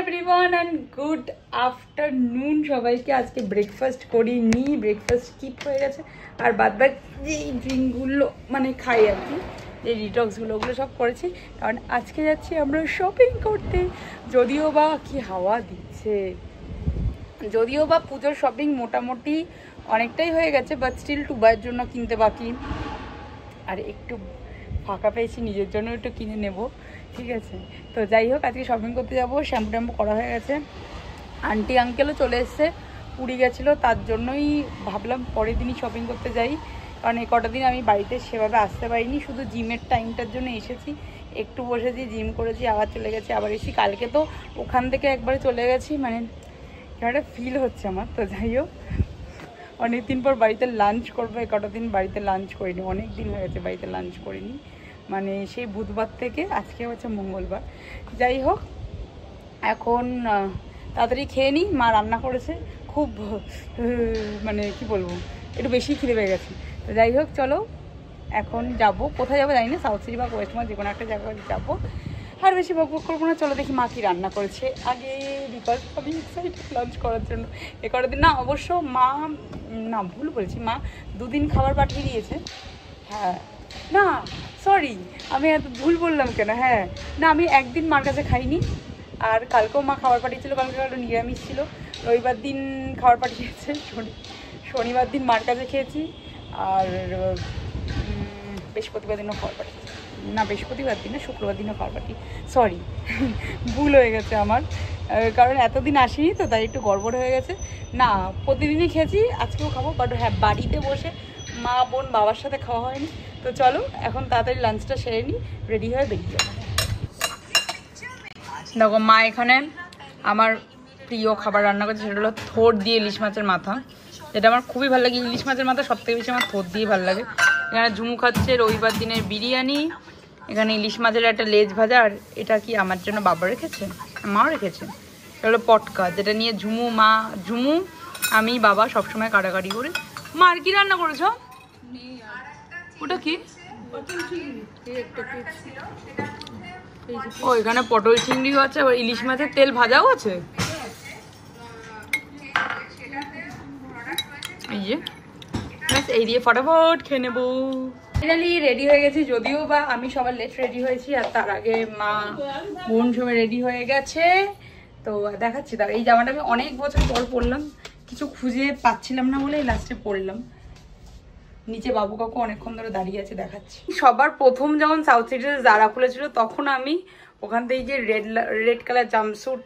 Everyone and good afternoon সবাইকে। আজকে breakfast করিনি, ব্রেকফাস্ট স্কিপ হয়ে গেছে। আর বাদ বাকি যেই ড্রিঙ্কগুলো মানে খাই আর কি, যে ডিটক্সগুলো ওগুলো সব করেছি, কারণ আজকে যাচ্ছি আমরা শপিং করতে। যদিও বা কি হাওয়া দিচ্ছে, যদিও বা পুজোর শপিং মোটামুটি অনেকটাই হয়ে গেছে, বাট স্টিল টুবাইয়ের জন্য কিনতে বাকি। আর একটু ফাঁকা পেয়েছি, নিজের জন্য একটু কিনে নেব, ঠিক আছে। তো যাই হোক, আজকে শপিং করতে যাবো। শ্যাম্পু ট্যাম্পু করা হয়ে গেছে, আন্টি আঙ্কেলও চলে এসছে, পুরী গেছিলো, তার জন্যই ভাবলাম পরের দিনই শপিং করতে যাই। কারণ এই কটা দিন আমি বাড়িতে সেভাবে আসতে পারিনি, শুধু জিমের টাইমটার জন্য এসেছি, একটু বসেছি, জিম করেছি, আবার চলে গেছি, আবার এসেছি। কালকে তো ওখান থেকে একবারে চলে গেছি, মানে একটা ফিল হচ্ছে আমার। তো যাই হোক, অনেকদিন পর বাড়িতে লাঞ্চ করবো। এই কটা দিন বাড়িতে লাঞ্চ করিনি, অনেক দিন হয়ে গেছে বাড়িতে লাঞ্চ করিনি, মানে সেই বুধবার থেকে, আজকে হচ্ছে মঙ্গলবার। যাই হোক, এখন তাড়াতাড়ি খেয়ে নিই। মা রান্না করেছে, খুব মানে কি বলবো, একটু বেশি খিদে পেয়ে গেছে। তো যাই হোক, চলো এখন যাব, কোথায় যাবো জানি না, সাউথ সিটি বা ওয়েস্টমার যে কোনো একটা জায়গায় যাবো। আর বেশি বক বক করবো না, চলো দেখি মা কি রান্না করেছে আগে, বিকজ আমি এক্সাইটেড লাঞ্চ করার জন্য। এ কটা দিন না, অবশ্য মা, না ভুল বলেছি, মা দুদিন খাবার পাঠিয়ে দিয়েছে। হ্যাঁ, না সরি, আমি এত ভুল বললাম কেন। হ্যাঁ, না আমি একদিন মার কাছে খাইনি, আর কালকেও মা খাবার পাঠিয়েছিল, কালকে একটা নিরামিষ ছিল। রবিবার দিন খাবার পাঠিয়েছে, শনিবার দিন মার কাছে খেয়েছি, আর বৃহস্পতিবার দিনও খাবার পাঠিয়েছে। না বৃহস্পতিবার দিন না, শুক্রবার দিনও খাবার পাঠিয়ে, সরি ভুল হয়ে গেছে আমার, কারণ এতদিন আসিনি তো, তাই একটু গড়বড় হয়ে গেছে। না প্রতিদিনই খেয়েছি, আজকেও খাবো, বাট হ্যাঁ বাড়িতে বসে মা বোন বাবার সাথে খাওয়া হয়নি। তো চলো এখন তাড়াতাড়ি লাঞ্চটা সেরে নিই, রেডি হয়ে বেরিয়ে যাবো। দেখো মা এখানে আমার প্রিয় খাবার রান্না করছে, সেটা হলো থোড় দিয়ে ইলিশ মাছের মাথা, যেটা আমার খুবই ভালো লাগে। ইলিশ মাছের মাথা সব থেকে বেশি আমার থোড় দিয়ে ভালো লাগে। এখানে ঝুমু খাচ্ছে রবিবার দিনের বিরিয়ানি, এখানে ইলিশ মাছের একটা লেজ ভাজা, আর এটা কি আমার জন্য বাবা রেখেছে, মাও রেখেছে, এটা হলো পটকা, যেটা নিয়ে ঝুমু আমি বাবা সবসময় কাটাকাটি করি। মা আর কি রান্না করেছো? ওটা কি? ও এখানে পটল চিংড়িও আছে, আবার ইলিশ মাছের তেল ভাজাও আছে। এই যে এই দিয়ে ফটাফট খেয়ে নেবো। ফাইনালি রেডি হয়ে গেছি, যদিও বা আমি সবার লেট রেডি হয়েছি, আর তার আগে মা বোন সবাই রেডি হয়ে গেছে। তো দেখাচ্ছি, তার এই জামাটা আমি অনেক বছর পর পরলাম, কিছু খুঁজে পাচ্ছিলাম না বলে লাস্টে পরলাম। নিচে বাবু কাকু অনেকক্ষণ ধরে দাঁড়িয়ে আছে, দেখাচ্ছি। সবার প্রথম যখন সাউথ সিটিতে জারা খুলেছিল, তখন আমি ওখান থেকে যে রেড কালার জাম্পস্যুট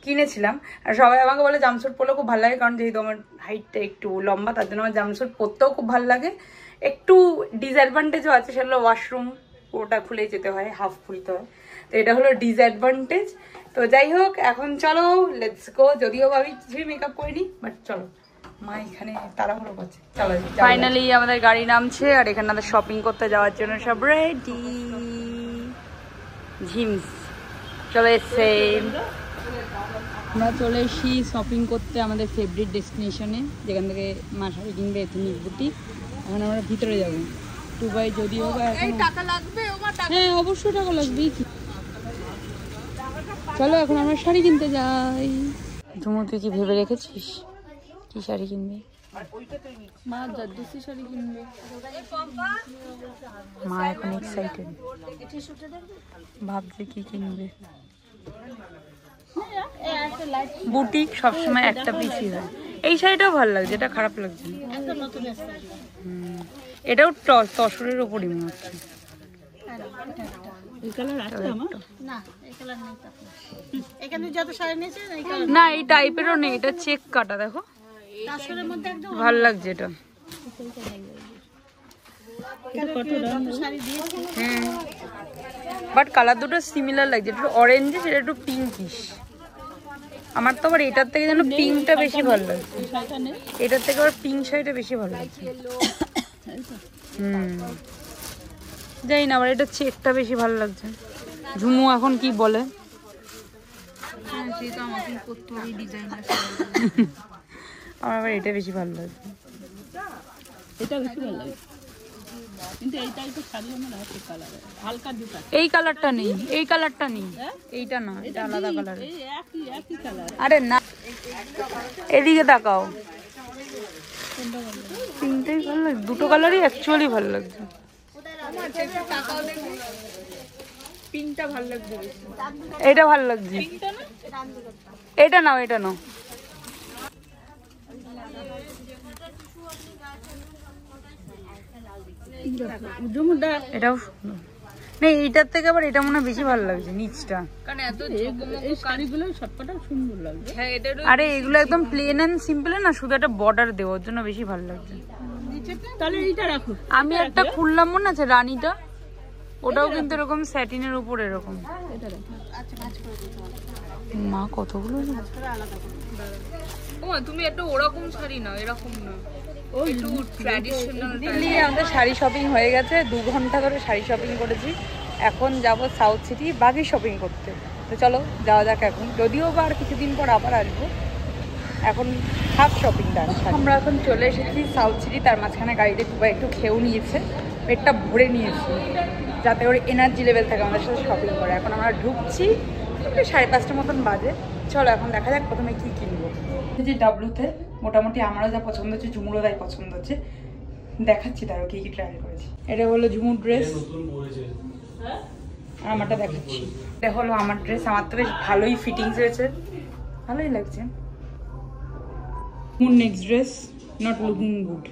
কিনেছিলাম। আর সবাই আমাকে বলে জাম্পস্যুট পরলে খুব ভালো লাগে, কারণ যেহেতু আমার হাইটটা একটু লম্বা, তার জন্য আমার জাম্পস্যুট পরতেও খুব ভালো লাগে। একটু ডিসঅ্যাডভান্টেজও আছে, সেটা হলো ওয়াশরুম ওটা খুলেই যেতে হয়, হাফ খুলতে হয়, তো এটা হলো ডিসঅ্যাডভান্টেজ। তো যাই হোক, এখন চলো লেটস গো। যদিও আমি কিছুই মেকআপ করিনি, বাট চলো, মা এখানে তাড়াহুড়ো করছে, চলো। ফাইনালি আমাদের গাড়ি নামছে, আর এখানে আমাদের শপিং করতে যাওয়ার জন্য সব রেডি। ঝিমস চলে এসছে, আমরা চলে এসেছি শপিং করতে আমাদের ফেভারিট ডেস্টিনেশনে, যেখান থেকে মা শাড়ি কিনবে, এথনিক বুটিক। এখন আমরা ভিতরে যাবো দুবাই, যদিও বা টাকা লাগবে। হ্যাঁ অবশ্যই টাকা লাগবে, চলো এখন আমরা শাড়ি কিনতে যাই। ঝুমু তুই কি ভেবে রেখেছিস কি শাড়ি কিনবে? মা জাদ্দুসি শাড়ি কিনবে, মা এখন এক্সাইটেড, ভাবছে কি কিনবে। বুটিক সবসময় একটা পিসই হয়। এই শাড়িটাও ভালো লাগছে, এটা খারাপ লাগছে না। এটাও তসরের ওপরই মনে হচ্ছে। না এই টাইপেরও নেই, এটা চেক কাটা, দেখো ভালো লাগছে এটা। বাট কালার দুটো সিমিলার লাগছে, একটু অরেঞ্জে, সেটা একটু পিঙ্কিশ। আমার তো আবার এটার থেকে যেন পিঙ্কটা বেশি ভালো লাগছে, এটার থেকে আবার পিঙ্ক শাড়িটা বেশি ভালো লাগছে। যাই না, আবার এটা চেকটা বেশি ভালো লাগছে। ঝুমু এখন কি বলে? আমার আবার এটা বেশি ভালো লাগছে, এটা বেশি ভালো লাগে। কিন্তু এই টাইপের শাড়ি আমার আছে কালার হালকা দুটা এই কালারটা নেই, এই কালারটা নেই, এইটা না, এটা আলাদা কালার। এই একই কালার। আরে না, এদিকে তাকাও, তিনটেই ভালো লাগছে, দুটো কালারই অ্যাকচুয়ালি ভালো লাগছে। পিঙ্কটা ভালো লাগছে, এটা ভালো লাগছে, এটা নাও, এটা নাও। এটাও নেই, এইটার থেকে আবার এটা মনে হয় বেশি ভালো লাগছে নিচটা, কারণ এত এই শাড়িগুলো সবকটা সুন্দর লাগছে। আরে এগুলো একদম প্লেন এন্ড সিম্পল না, শুধু একটা বর্ডার দেওয়া, ওর জন্য বেশি ভালো লাগছে। তাহলে এইটা রাখো। আমি একটা খুললাম মনে আছে রানীটা, ওটাও কিন্তু এরকম স্যাটিনের উপর এরকম। মা কতগুলো, তুমি একটা ওরকম শাড়ি না, এরকম না, একটু ট্র্যাডিশনাল। আমাদের শাড়ি শপিং হয়ে গেছে, 2 ঘন্টা ধরে শাড়ি শপিং করেছি। এখন যাব সাউথ সিটি বাকি শপিং করতে। তো চলো যাওয়া যাক এখন, যদিও বা আর কিছুদিন পর আবার আসবো। এখন হাফ শপিং ডান। আমরা এখন চলে এসেছি সাউথ সিটি, তার মাঝখানে গাড়িতে একটু খেয়েও নিয়েছে, পেটটা ভরে নিয়েছি যাতে ওর এনার্জি লেভেল থাকে আমাদের সাথে শপিং করে। এখন আমরা ঢুকছি, 5:30 মতন বাজে। চলো এখন দেখা যাক প্রথমে কি কিনবো। যে ডাব্লুতে মোটামুটি আমারও যা পছন্দ হচ্ছে, ঝুমুরও তাই পছন্দ হচ্ছে, দেখাচ্ছি তারও কি কি ট্রায়াল করেছি। এটা হলো ঝুমুর ড্রেস, আমারটা দেখাচ্ছি। এটা হলো আমার ড্রেস, আমার তো বেশ ভালোই ফিটিংস হয়েছে, ভালোই লাগছে। Next dress not looking good.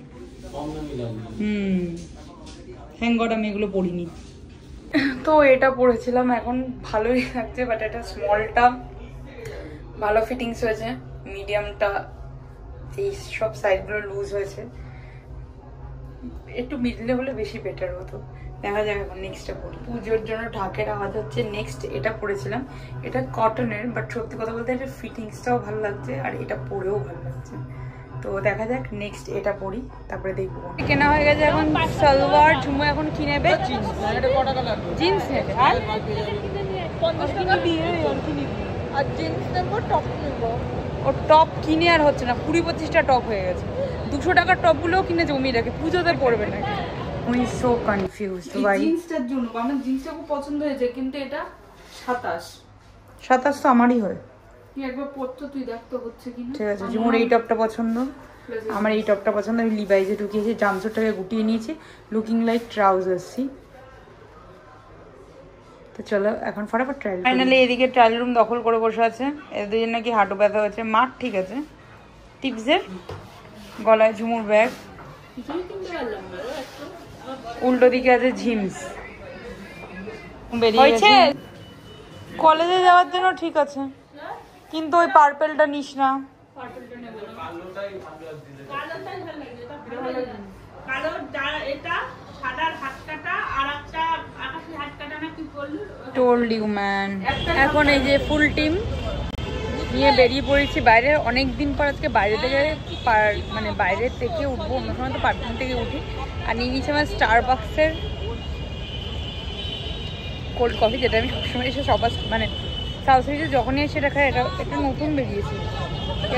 Thank god আমি এগুলো পরিনি। তো এটা পরেছিলাম, এখন ভালোই লাগছে, বাট এটা স্মলটা ভালো ফিটিংস হয়েছে, মিডিয়ামটা এই সব সাইডগুলো লুজ হয়েছে, একটু মিডলে হলে বেশি বেটার হতো। দেখা যাক এখন নেক্সটটা পরি। পুজোর জন্য ঢাকের আওয়াজ হচ্ছে। নেক্সট এটা পরেছিলাম, এটা কটনের, বাট সত্যি কথা বলতে এটা ফিটিংসটাও ভালো লাগছে আর এটা পরেও ভালো লাগছে। তো দেখা যাক নেক্সট এটা পরি, তারপরে দেখবো। কেনা হয়ে গেছে এখন সালোয়ার, ঝুমু এখন কি নেবে? জিন্স নেবে। আর 50 টাকা দিয়ে আর জিন্স নেবো, টপ নেবো। ও টপ কিনে আর হচ্ছে না, 20-25টা টপ হয়ে গেছে। 200 টাকার টপগুলোও কিনে জমিয়ে রাখে, পুজোতে পড়বে নাকি। উই সো কনফিউজড ভাই। জিন্সটার জন্য আমার জিন্সটা খুব পছন্দ হয়েছে, কিন্তু এটা 27 তো আমারই হয়। তুই একবার পরতো, তুই দেখতো হচ্ছে কিনা। ঠিক আছে, যেমন এই টপটা পছন্দ, আমার এই টপটা পছন্দ। আমি লিভাইজে ঢুকিয়েছি, জামসুটটাকে গুটিয়ে নিয়েছি, লুকিং লাইক ট্রাউজার্সি। তো চলো এখন ফটাফট ট্রায়াল। ফাইনালি এদিকে ট্রায়াল রুম দখল করে বসে আছে, এদের নাকি হাঁটু ব্যথা হচ্ছে। মাঠ ঠিক আছে, টিপসের গলায় ঝুমুর ব্যাগ, উল্টো দিকে আছে ঝিমস। বেরিয়েছে কলেজে যাওয়ার জন্য, ঠিক আছে, কিন্তু ওই পার্পেলটা নিস না। Told you man. এখন এই যে ফুল টিম নিয়ে বেরিয়ে পড়েছি বাইরে। অনেকদিন পর আজকে বাইরে থেকে মানে বাইরের থেকে উঠবো, অন্য সময় তো পার্কিং থেকে উঠি। আর নিয়ে নিয়েছি আমার স্টারবাক্সের কোল্ড কফি, যেটা আমি সবসময় এসে সবার মানে সাউথ সিটিতে যখনই এসে সেটা খাই। এটা একটা নতুন বেরিয়েছে,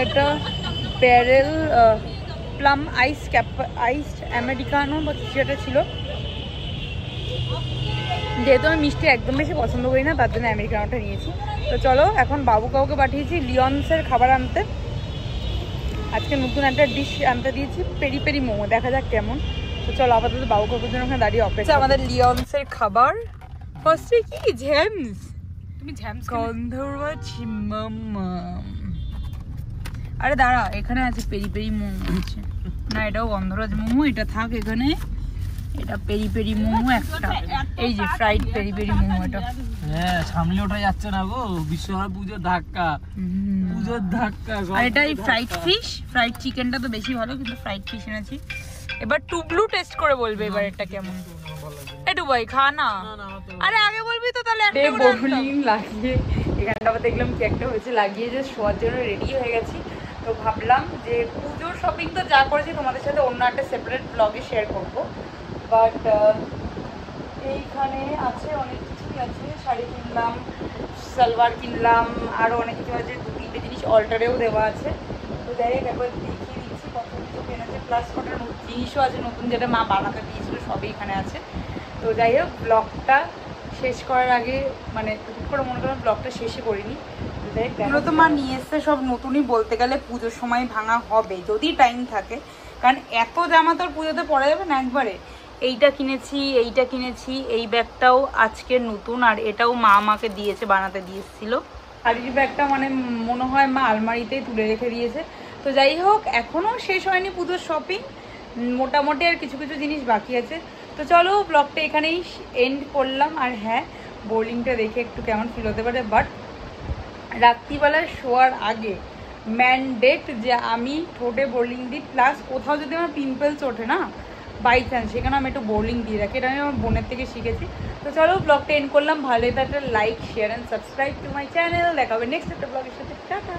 এটা ব্যারেল প্লাম আইসড আমেরিকানো বা কিছু একটা ছিল। যেহেতু আমি মিষ্টি একদম বেশি পছন্দ করি না, তার জন্য আমেরিকানোটা নিয়েছি। তো চলো এখন বাবু কাউকে পাঠিয়েছি লিওন্সের খাবার আনতে। আজকে নতুন একটা ডিশ আনতে দিয়েছি, পেরি পেরি মোমো, দেখা যাক কেমন। তো চলো আপাতত বাবু কাকুর জন্য ওখানে দাঁড়িয়ে অপেক্ষা। আমাদের লিওন্সের খাবার ফার্স্টে কি ঝ্যামস, তুমি ঝ্যামস গন্ধর্ব ছিম্মাম। আরে দাঁড়া, এখানে আছে পেরি পেরি মোমো আছে না, এটাও গন্ধরাজ মোমো, এটা থাক এখানে। এটা পেরি পেরি মোমো একটা, এই যে ফ্রাইড পেরি পেরি মোমো। এটা হ্যাঁ, সামনে ওঠা যাচ্ছে না গো, বিশ্বকর্মা পুজোর ধাক্কা, পুজোর ধাক্কা। আর এটা এই ফ্রাইড ফিশ, ফ্রাইড চিকেনটা তো বেশি ভালো, কিন্তু ফ্রাইড ফিশ এনেছি। এবার টুবলু টেস্ট করে বলবে এবার এটা কেমন। একটু ভাই খা না, আরে আগে বলবি তো তাহলে। লাগিয়ে এখানটা আবার দেখলাম কি একটা হয়েছে, লাগিয়ে যে শোয়ার জন্য রেডি হয়ে গেছি। তো ভাবলাম যে পুজোর শপিং তো যা করেছি তোমাদের সাথে অন্য একটা সেপারেট ব্লগে শেয়ার করবো, বাট এইখানে আছে অনেক কিছুই আছে। শাড়ি কিনলাম, সালোয়ার কিনলাম, আরও অনেক কিছু আছে, 2-3টে জিনিস অল্টারেও দেওয়া আছে। তো যাই হোক একবার দেখিয়ে দিচ্ছি কত কিছু এনেছে, প্লাস কটা জিনিসও আছে নতুন, যেটা মা বানাতে দিয়েছিল, সবই এখানে আছে। তো যাই হোক, ব্লগটা শেষ করার আগে মানে হুট করে মনে করেন ব্লগটা শেষই করিনি। এগুলো তো মা নিয়ে এসছে সব নতুনই, বলতে গেলে পুজোর সময় ভাঙা হবে যদি টাইম থাকে, কারণ এত জামা তো আর পুজোতে পরা যাবে না একবারে। এইটা কিনেছি, এই ব্যাগটাও আজকের নতুন, আর এটাও মা আমাকে দিয়েছে, বানাতে দিয়েছিল। আর এই ব্যাগটা মানে মনে হয় মা আলমারিতেই তুলে রেখে দিয়েছে। তো যাই হোক, এখনও শেষ হয়নি পুজোর শপিং, মোটামুটি আর কিছু কিছু জিনিস বাকি আছে। তো চলো ব্লগটা এখানেই এন্ড করলাম। আর হ্যাঁ, বোলিংটা দেখে একটু কেমন ফিল হতে পারে, বাট রাত্রিবেলায় শোয়ার আগে ম্যান্ডেট যে আমি ঠোঁটে বোলিং দিই, প্লাস কোথাও যদি আমার পিম্পলস ওঠে না বাই চান্স, সেখানে আমি একটু বোলিং দিয়ে রাখি। এটা আমি আমার বোনের থেকে শিখেছি। তো চলো ব্লগটা এন্ড করলাম, ভালো লাগলে like, share and subscribe to my channel. দেখা হবে নেক্সট একটা ব্লগের সাথে। টাটা।